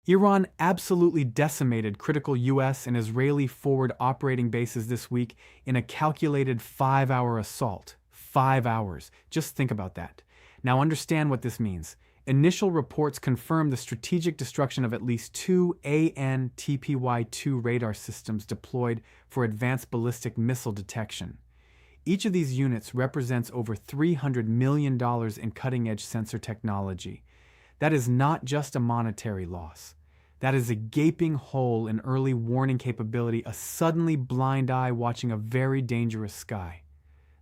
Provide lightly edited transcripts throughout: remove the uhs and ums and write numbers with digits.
Iran absolutely decimated critical US and Israeli forward operating bases this week in a calculated 5-hour assault. 5 hours. Just think about that. Now understand what this means. Initial reports confirm the strategic destruction of at least 2 AN/TPY-2 radar systems deployed for advanced ballistic missile detection. Each of these units represents over $300 million in cutting-edge sensor technology. That is not just a monetary loss. That is a gaping hole in early warning capability, a suddenly blind eye watching a very dangerous sky.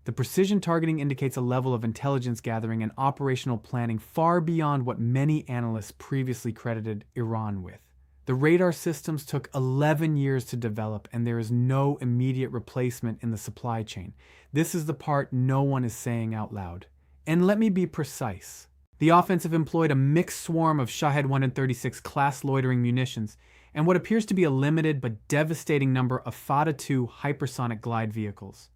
The precision targeting indicates a level of intelligence gathering and operational planning far beyond what many analysts previously credited Iran with. The radar systems took 11 years to develop, and there is no immediate replacement in the supply chain. This is the part no one is saying out loud. And let me be precise. The offensive employed a mixed swarm of Shahed 136 class loitering munitions and what appears to be a limited but devastating number of Fattah 2 hypersonic glide vehicles.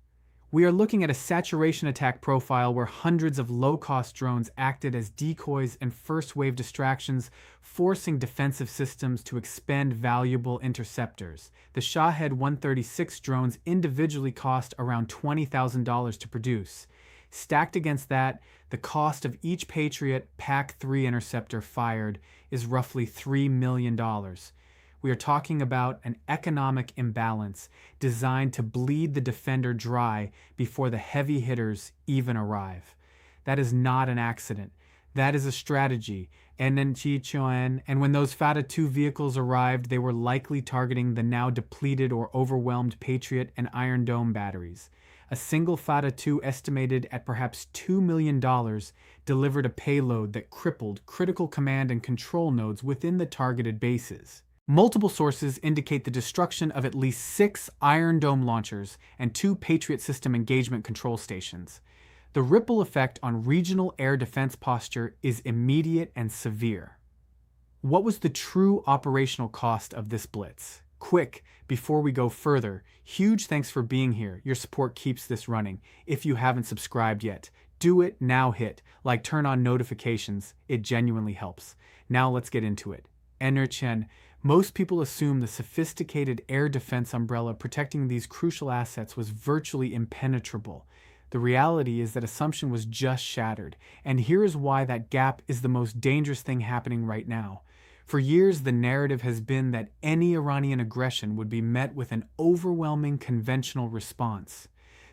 We are looking at a saturation attack profile where hundreds of low-cost drones acted as decoys and first-wave distractions, forcing defensive systems to expend valuable interceptors. The Shahed 136 drones individually cost around $20,000 to produce. Stacked against that, the cost of each Patriot PAC-3 interceptor fired is roughly $3 million. We are talking about an economic imbalance designed to bleed the defender dry before the heavy hitters even arrive. That is not an accident. That is a strategy. And when those Fattah 2 vehicles arrived, they were likely targeting the now depleted or overwhelmed Patriot and Iron Dome batteries. A single Fattah 2 estimated at perhaps $2 million delivered a payload that crippled critical command and control nodes within the targeted bases. Multiple sources indicate the destruction of at least 6 Iron Dome launchers and 2 Patriot system engagement control stations. The ripple effect on regional air defense posture is immediate and severe. What was the true operational cost of this blitz? Quick, before we go further, huge thanks for being here. Your support keeps this running. If you haven't subscribed yet, do it now. Hit like, turn on notifications. It genuinely helps. Now let's get into it. Most people assume the sophisticated air defense umbrella protecting these crucial assets was virtually impenetrable. The reality is that assumption was just shattered, and here is why that gap is the most dangerous thing happening right now. For years, the narrative has been that any Iranian aggression would be met with an overwhelming conventional response.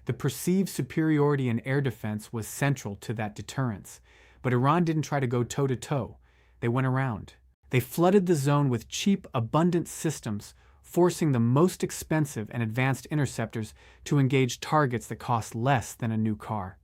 The perceived superiority in air defense was central to that deterrence, but Iran didn't try to go toe-to-toe. They went around. They flooded the zone with cheap, abundant systems, forcing the most expensive and advanced interceptors to engage targets that cost less than a new car.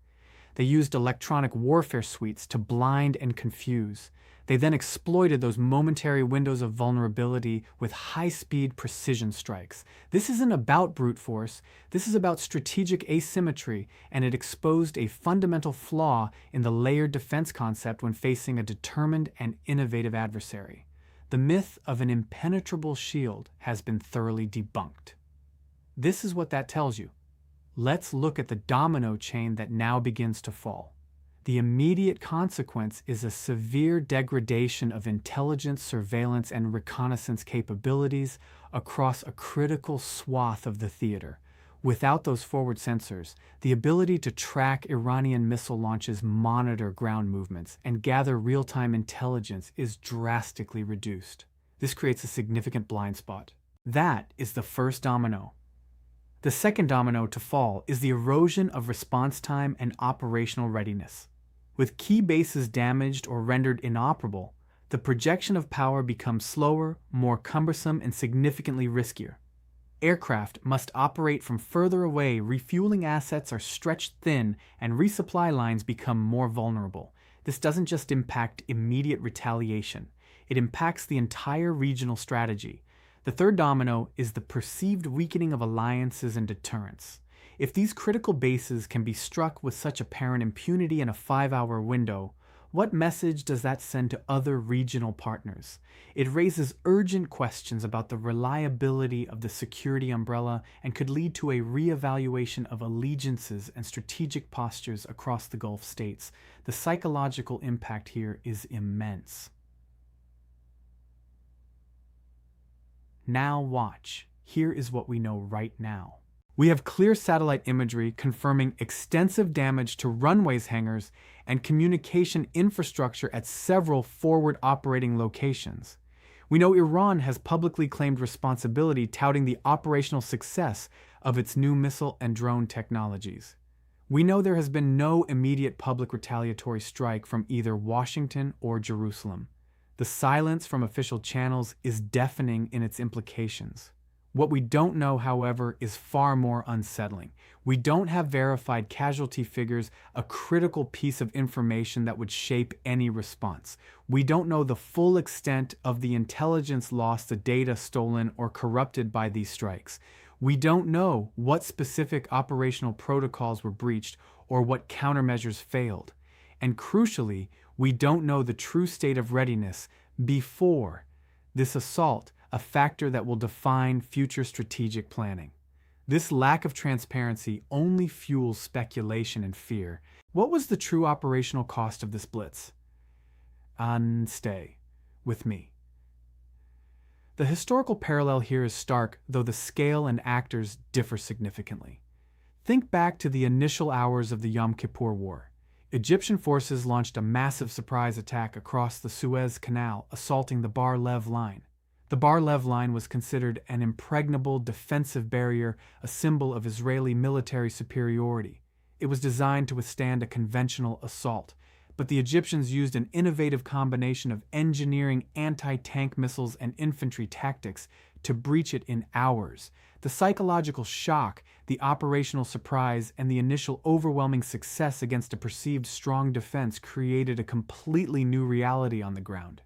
They used electronic warfare suites to blind and confuse. They then exploited those momentary windows of vulnerability with high-speed precision strikes. This isn't about brute force. This is about strategic asymmetry, and it exposed a fundamental flaw in the layered defense concept when facing a determined and innovative adversary. The myth of an impenetrable shield has been thoroughly debunked. This is what that tells you. Let's look at the domino chain that now begins to fall. The immediate consequence is a severe degradation of intelligence, surveillance, and reconnaissance capabilities across a critical swath of the theater. Without those forward sensors, the ability to track Iranian missile launches, monitor ground movements, and gather real-time intelligence is drastically reduced. This creates a significant blind spot. That is the first domino. The second domino to fall is the erosion of response time and operational readiness. With key bases damaged or rendered inoperable, the projection of power becomes slower, more cumbersome, and significantly riskier. Aircraft must operate from further away, refueling assets are stretched thin, and resupply lines become more vulnerable. This doesn't just impact immediate retaliation, it impacts the entire regional strategy. The third domino is the perceived weakening of alliances and deterrence. If these critical bases can be struck with such apparent impunity in a 5-hour window, what message does that send to other regional partners? It raises urgent questions about the reliability of the security umbrella and could lead to a reevaluation of allegiances and strategic postures across the Gulf states. The psychological impact here is immense. Now watch. Here is what we know right now. We have clear satellite imagery confirming extensive damage to runways, hangars, and communication infrastructure at several forward operating locations. We know Iran has publicly claimed responsibility, touting the operational success of its new missile and drone technologies. We know there has been no immediate public retaliatory strike from either Washington or Jerusalem. The silence from official channels is deafening in its implications. What we don't know, however, is far more unsettling. We don't have verified casualty figures, a critical piece of information that would shape any response. We don't know the full extent of the intelligence lost, the data stolen or corrupted by these strikes. We don't know what specific operational protocols were breached or what countermeasures failed. And crucially, we don't know the true state of readiness before this assault, a factor that will define future strategic planning. This lack of transparency only fuels speculation and fear. What was the true operational cost of this blitz? And stay with me. The historical parallel here is stark, though the scale and actors differ significantly. Think back to the initial hours of the Yom Kippur War. Egyptian forces launched a massive surprise attack across the Suez Canal, assaulting the Bar-Lev Line. The Bar-Lev Line was considered an impregnable defensive barrier, a symbol of Israeli military superiority. It was designed to withstand a conventional assault, but the Egyptians used an innovative combination of engineering, anti-tank missiles, and infantry tactics to breach it in hours. The psychological shock, the operational surprise, and the initial overwhelming success against a perceived strong defense created a completely new reality on the ground.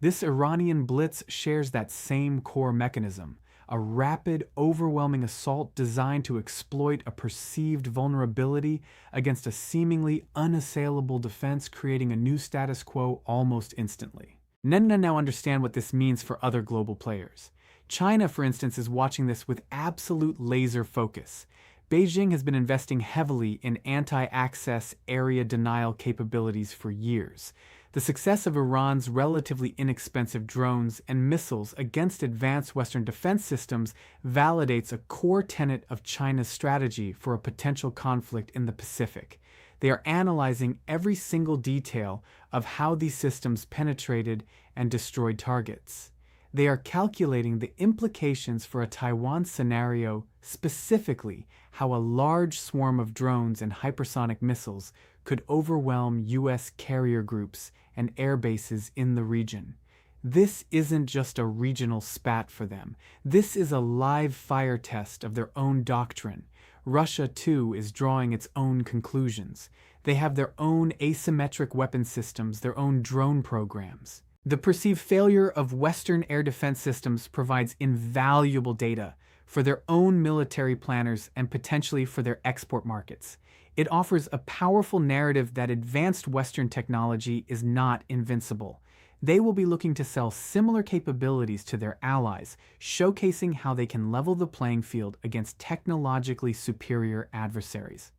This Iranian blitz shares that same core mechanism, a rapid, overwhelming assault designed to exploit a perceived vulnerability against a seemingly unassailable defense, creating a new status quo almost instantly. Now understand what this means for other global players. China, for instance, is watching this with absolute laser focus. Beijing has been investing heavily in anti-access area denial capabilities for years. The success of Iran's relatively inexpensive drones and missiles against advanced Western defense systems validates a core tenet of China's strategy for a potential conflict in the Pacific. They are analyzing every single detail of how these systems penetrated and destroyed targets. They are calculating the implications for a Taiwan scenario, specifically how a large swarm of drones and hypersonic missiles could overwhelm U.S. carrier groups and airbases in the region. This isn't just a regional spat for them. This is a live fire test of their own doctrine. Russia, too, is drawing its own conclusions. They have their own asymmetric weapon systems, their own drone programs. The perceived failure of Western air defense systems provides invaluable data for their own military planners and potentially for their export markets. It offers a powerful narrative that advanced Western technology is not invincible. They will be looking to sell similar capabilities to their allies, showcasing how they can level the playing field against technologically superior adversaries.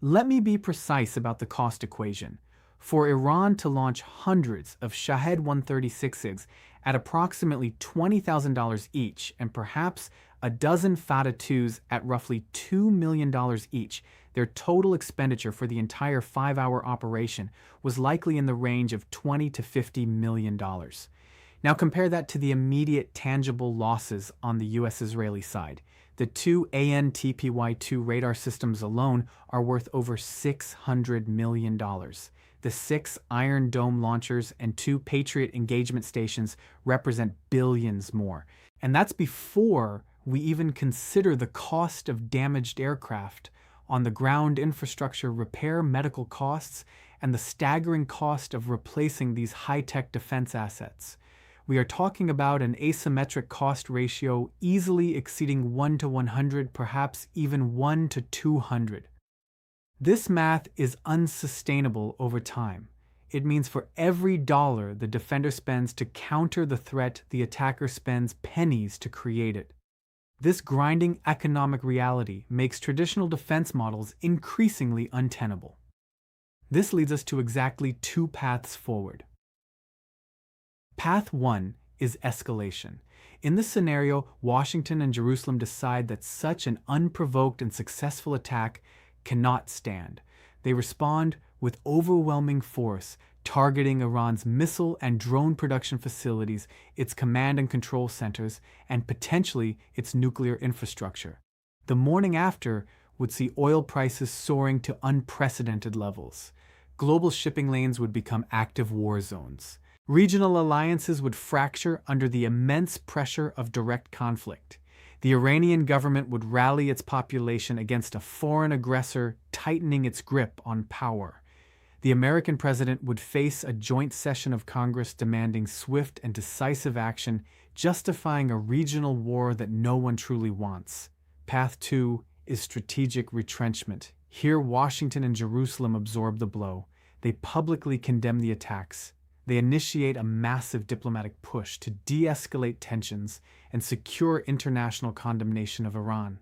Let me be precise about the cost equation. For Iran to launch hundreds of Shahed 136s at approximately $20,000 each, and perhaps a dozen Fattah 2s at roughly $2 million each, their total expenditure for the entire 5-hour operation was likely in the range of $20 to $50 million. Now compare that to the immediate tangible losses on the US-Israeli side. The two AN/TPY-2 radar systems alone are worth over $600 million. The 6 Iron Dome launchers and 2 Patriot engagement stations represent billions more. And that's before we even consider the cost of damaged aircraft, on the ground infrastructure repair, medical costs, and the staggering cost of replacing these high-tech defense assets. We are talking about an asymmetric cost ratio easily exceeding 1 to 100, perhaps even 1 to 200. This math is unsustainable over time. It means for every dollar the defender spends to counter the threat, the attacker spends pennies to create it. This grinding economic reality makes traditional defense models increasingly untenable. This leads us to exactly 2 paths forward. Path 1 is escalation. In this scenario, Washington and Jerusalem decide that such an unprovoked and successful attack cannot stand. They respond with overwhelming force, targeting Iran's missile and drone production facilities, its command and control centers, and potentially its nuclear infrastructure. The morning after would see oil prices soaring to unprecedented levels. Global shipping lanes would become active war zones. Regional alliances would fracture under the immense pressure of direct conflict. The Iranian government would rally its population against a foreign aggressor, tightening its grip on power. The American president would face a joint session of Congress demanding swift and decisive action, justifying a regional war that no one truly wants. Path 2 is strategic retrenchment. Here, Washington and Jerusalem absorb the blow. They publicly condemn the attacks. They initiate a massive diplomatic push to de-escalate tensions and secure international condemnation of Iran.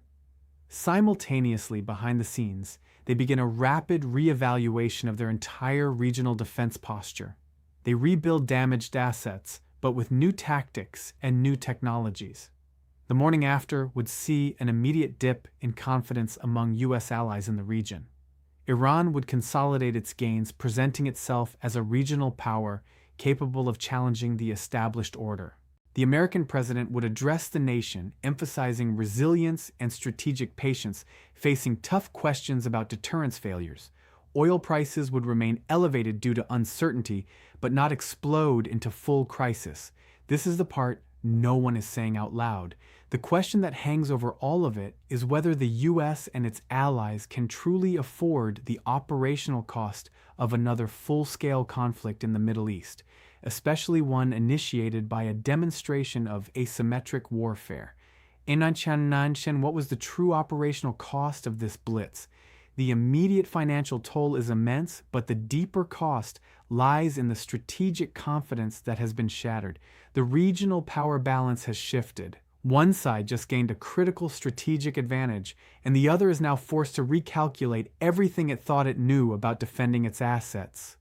Simultaneously, behind the scenes, they begin a rapid re-evaluation of their entire regional defense posture. They rebuild damaged assets, but with new tactics and new technologies. The morning after would see an immediate dip in confidence among U.S. allies in the region. Iran would consolidate its gains, presenting itself as a regional power capable of challenging the established order. The American president would address the nation, emphasizing resilience and strategic patience, facing tough questions about deterrence failures. Oil prices would remain elevated due to uncertainty, but not explode into full crisis. This is the part no one is saying out loud. The question that hangs over all of it is whether the U.S. and its allies can truly afford the operational cost of another full-scale conflict in the Middle East, especially one initiated by a demonstration of asymmetric warfare. What was the true operational cost of this blitz? The immediate financial toll is immense, but the deeper cost lies in the strategic confidence that has been shattered. The regional power balance has shifted. One side just gained a critical strategic advantage, and the other is now forced to recalculate everything it thought it knew about defending its assets.